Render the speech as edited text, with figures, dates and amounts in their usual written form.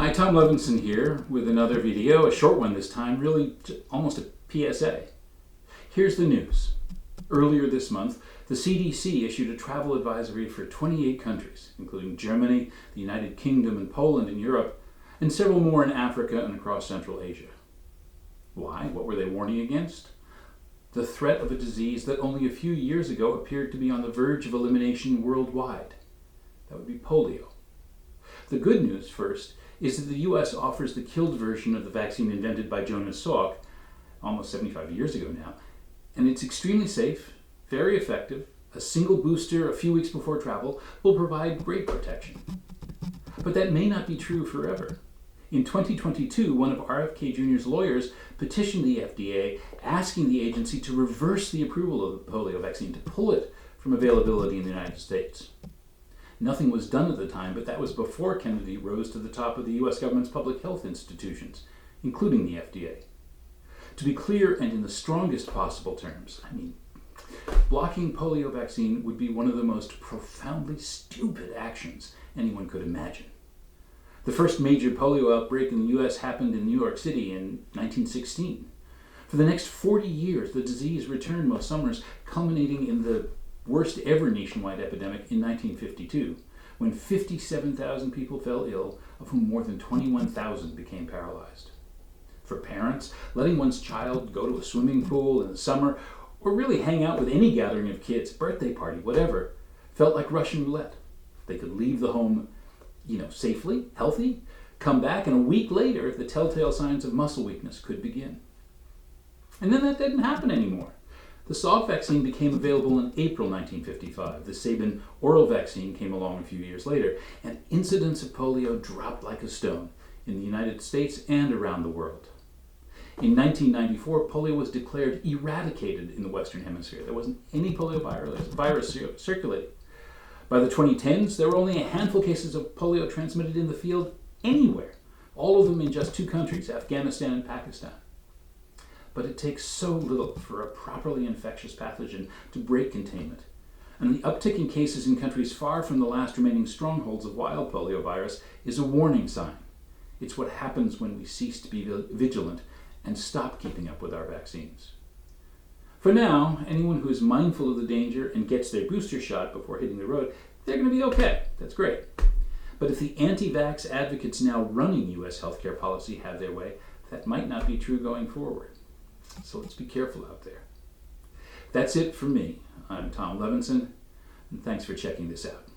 Hi, Tom Levinson here with another video, a short one this time, really almost a PSA. Here's the news. Earlier this month, the CDC issued a travel advisory for 28 countries, including Germany, the United Kingdom, and Poland in Europe, and several more in Africa and across Central Asia. Why? What were they warning against? The threat of a disease that only a few years ago appeared to be on the verge of elimination worldwide. That would be polio. The good news, first, is that the U.S. offers the killed version of the vaccine invented by Jonas Salk almost 75 years ago now, and it's extremely safe, very effective. A single booster a few weeks before travel will provide great protection. But that may not be true forever. In 2022, one of RFK Jr.'s lawyers petitioned the FDA asking the agency to reverse the approval of the polio vaccine, to pull it from availability in the United States. Nothing was done at the time, but that was before Kennedy rose to the top of the U.S. government's public health institutions, including the FDA. To be clear and in the strongest possible terms, blocking polio vaccine would be one of the most profoundly stupid actions anyone could imagine. The first major polio outbreak in the U.S. happened in New York City in 1916. For the next 40 years, the disease returned most summers, culminating in the worst ever nationwide epidemic in 1952, when 57,000 people fell ill, of whom more than 21,000 became paralyzed. For parents, letting one's child go to a swimming pool in the summer, or really hang out with any gathering of kids, birthday party, whatever, felt like Russian roulette. They could leave the home, safely, healthy, come back, and a week later, the telltale signs of muscle weakness could begin. And then that didn't happen anymore. The Salk vaccine became available in April 1955. The Sabin oral vaccine came along a few years later, and incidence of polio dropped like a stone in the United States and around the world. In 1994, polio was declared eradicated in the Western Hemisphere. There wasn't any polio virus circulating. By the 2010s, there were only a handful of cases of polio transmitted in the field anywhere, all of them in just two countries, Afghanistan and Pakistan. But it takes so little for a properly infectious pathogen to break containment. And the uptick in cases in countries far from the last remaining strongholds of wild polio virus is a warning sign. It's what happens when we cease to be vigilant and stop keeping up with our vaccines. For now, anyone who is mindful of the danger and gets their booster shot before hitting the road, they're going to be okay. That's great. But if the anti-vax advocates now running U.S. healthcare policy have their way, that might not be true going forward. So let's be careful out there. That's it for me. I'm Tom Levinson, and thanks for checking this out.